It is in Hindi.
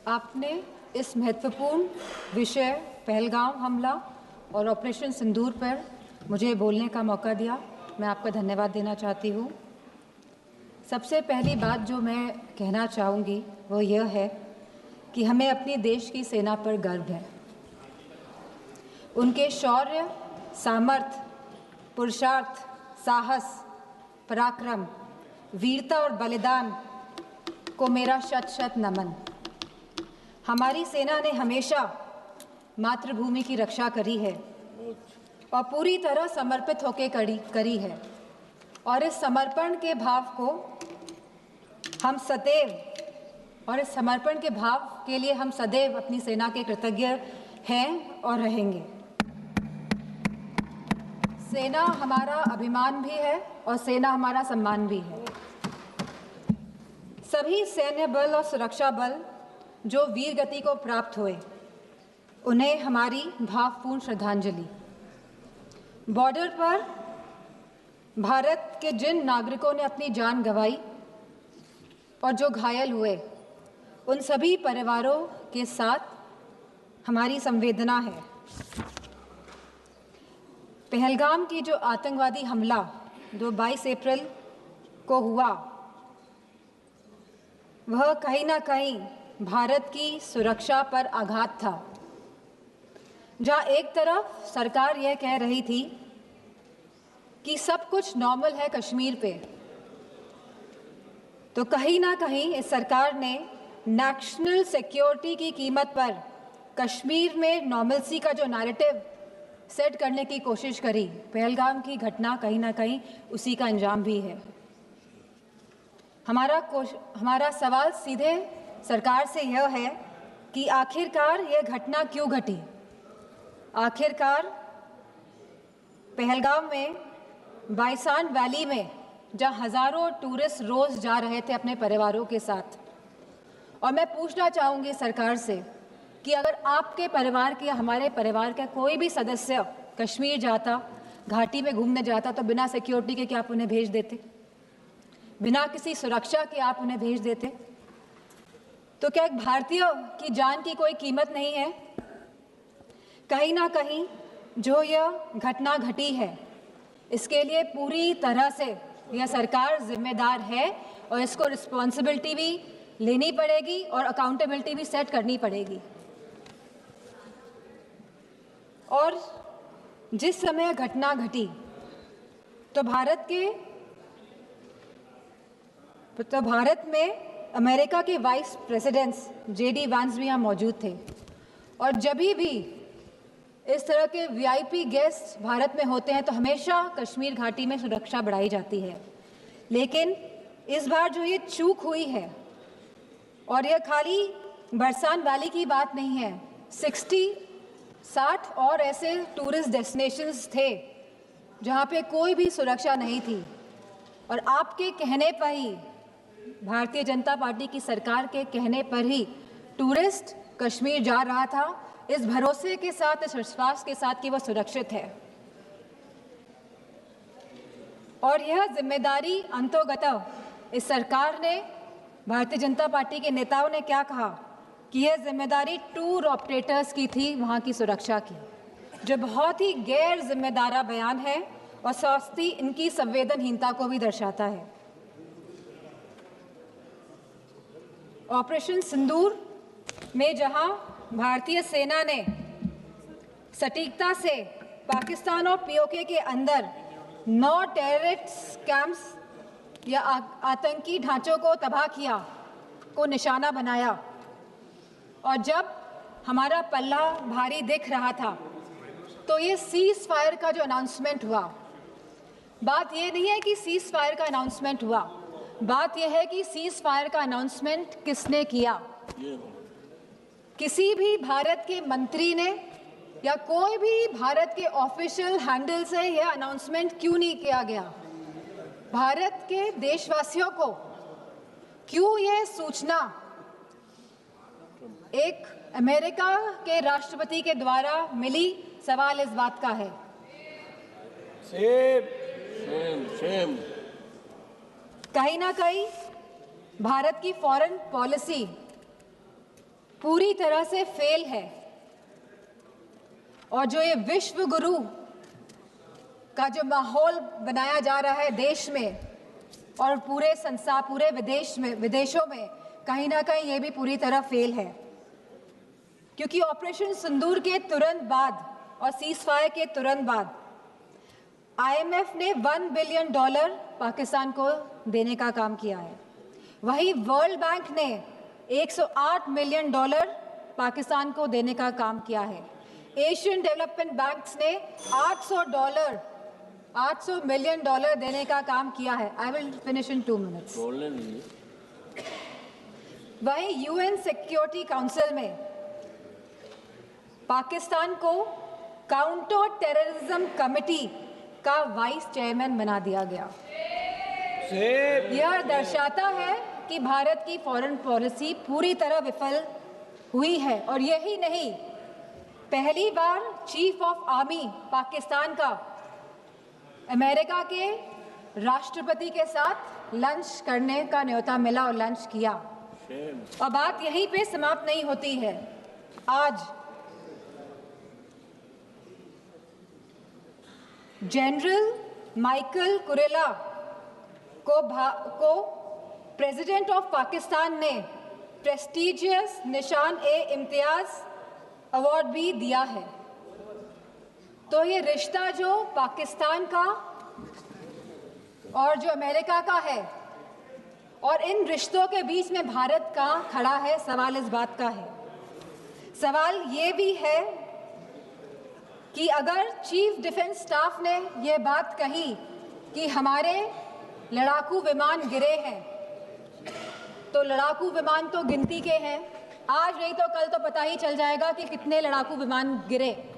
आपने इस महत्वपूर्ण विषय पहलगाम हमला और ऑपरेशन सिंदूर पर मुझे बोलने का मौका दिया। मैं आपका धन्यवाद देना चाहती हूँ। सबसे पहली बात जो मैं कहना चाहूँगी वो यह है कि हमें अपनी देश की सेना पर गर्व है। उनके शौर्य, सामर्थ्य, पुरुषार्थ, साहस, पराक्रम, वीरता और बलिदान को मेरा शत शत नमन। हमारी सेना ने हमेशा मातृभूमि की रक्षा करी है और पूरी तरह समर्पित होकर करी है और इस समर्पण के भाव को हम सदैव और इस समर्पण के भाव के लिए हम सदैव अपनी सेना के कृतज्ञ हैं और रहेंगे। सेना हमारा अभिमान भी है और सेना हमारा सम्मान भी है। सभी सैन्य बल और सुरक्षा बल जो वीर गति को प्राप्त हुए, उन्हें हमारी भावपूर्ण श्रद्धांजलि। बॉर्डर पर भारत के जिन नागरिकों ने अपनी जान गंवाई और जो घायल हुए, उन सभी परिवारों के साथ हमारी संवेदना है। पहलगाम की जो आतंकवादी हमला जो 22 अप्रैल को हुआ, वह कहीं ना कहीं भारत की सुरक्षा पर आघात था। जहां एक तरफ सरकार यह कह रही थी कि सब कुछ नॉर्मल है कश्मीर पे, तो कहीं ना कहीं इस सरकार ने नेशनल सिक्योरिटी की कीमत पर कश्मीर में नॉर्मलसी का जो नैरेटिव सेट करने की कोशिश करी। पहलगाम की घटना कहीं ना कहीं उसी का अंजाम भी है। हमारा सवाल सीधे सरकार से यह है कि आखिरकार यह घटना क्यों घटी। आखिरकार पहलगाम में बाइसान वैली में जहां हज़ारों टूरिस्ट रोज़ जा रहे थे अपने परिवारों के साथ, और मैं पूछना चाहूँगी सरकार से कि अगर आपके परिवार के या हमारे परिवार का कोई भी सदस्य कश्मीर जाता, घाटी में घूमने जाता, तो बिना सिक्योरिटी के क्या आप उन्हें भेज देते? बिना किसी सुरक्षा के आप उन्हें भेज देते? तो क्या एक भारतीय की जान की कोई कीमत नहीं है? कहीं ना कहीं जो यह घटना घटी है, इसके लिए पूरी तरह से यह सरकार जिम्मेदार है और इसको रिस्पॉन्सिबिलिटी भी लेनी पड़ेगी और अकाउंटेबिलिटी भी सेट करनी पड़ेगी। और जिस समय घटना घटी तो भारत में अमेरिका के वाइस प्रेसिडेंट्स JD वैंस भी यहाँ मौजूद थे, और जब भी इस तरह के VIP गेस्ट भारत में होते हैं तो हमेशा कश्मीर घाटी में सुरक्षा बढ़ाई जाती है। लेकिन इस बार जो ये चूक हुई है, और यह खाली बरसान वैली की बात नहीं है, 60 और ऐसे टूरिस्ट डेस्टिनेशंस थे जहाँ पे कोई भी सुरक्षा नहीं थी, और आपके कहने पर ही, भारतीय जनता पार्टी की सरकार के कहने पर ही टूरिस्ट कश्मीर जा रहा था, इस भरोसे के साथ, इस विश्वास के साथ कि वह सुरक्षित है। और यह जिम्मेदारी अंतोगत इस सरकार ने, भारतीय जनता पार्टी के नेताओं ने क्या कहा कि यह जिम्मेदारी टूर ऑपरेटर्स की थी वहाँ की सुरक्षा की, जो बहुत ही गैर जिम्मेदारा बयान है और साथ ही इनकी संवेदनहीनता को भी दर्शाता है। ऑपरेशन सिंदूर में जहां भारतीय सेना ने सटीकता से पाकिस्तान और POK के अंदर 9 टेररिस्ट कैंप्स या आतंकी ढांचों को तबाह किया, को निशाना बनाया, और जब हमारा पल्ला भारी दिख रहा था तो ये सीज फायर का जो अनाउंसमेंट हुआ, बात ये नहीं है कि सीज फायर का अनाउंसमेंट हुआ, बात यह है कि सीज फायर का अनाउंसमेंट किसने किया। किसी भी भारत के मंत्री ने या कोई भी भारत के ऑफिशियल हैंडल से यह अनाउंसमेंट क्यों नहीं किया गया? भारत के देशवासियों को क्यों यह सूचना एक अमेरिका के राष्ट्रपति के द्वारा मिली? सवाल इस बात का है। सेम। कहीं ना कहीं भारत की फॉरेन पॉलिसी पूरी तरह से फेल है और जो ये विश्व गुरु का जो माहौल बनाया जा रहा है देश में और पूरे संसार, पूरे विदेशों में कहीं ना कहीं ये भी पूरी तरह फेल है, क्योंकि ऑपरेशन सिंदूर के तुरंत बाद और सीज़फायर के तुरंत बाद IMF ने $1 बिलियन पाकिस्तान को देने का काम किया है। वहीं वर्ल्ड बैंक ने $108 मिलियन पाकिस्तान को देने का काम किया है। एशियन डेवलपमेंट बैंक्स ने $800 मिलियन देने का काम किया है। I will finish in 2 minutes. वहीं UN सिक्योरिटी काउंसिल में पाकिस्तान को काउंटर टेररिज्म कमेटी का वाइस चेयरमैन बना दिया गया। यह दर्शाता है कि भारत की फॉरेन पॉलिसी पूरी तरह विफल हुई है। और यही नहीं, पहली बार चीफ ऑफ आर्मी पाकिस्तान का अमेरिका के राष्ट्रपति के साथ लंच करने का न्योता मिला और लंच किया। और बात यहीं पे समाप्त नहीं होती है। आज जनरल माइकल कुरेला को प्रेसिडेंट ऑफ पाकिस्तान ने प्रेस्टिजियस निशान-ए-इम्तियाज अवार्ड भी दिया है। तो ये रिश्ता जो पाकिस्तान का और जो अमेरिका का है और इन रिश्तों के बीच में भारत का खड़ा है, सवाल इस बात का है। सवाल ये भी है कि अगर चीफ डिफेंस स्टाफ ने यह बात कही कि हमारे लड़ाकू विमान गिरे हैं, तो लड़ाकू विमान तो गिनती के हैं। आज नहीं तो कल तो पता ही चल जाएगा कि कितने लड़ाकू विमान गिरे।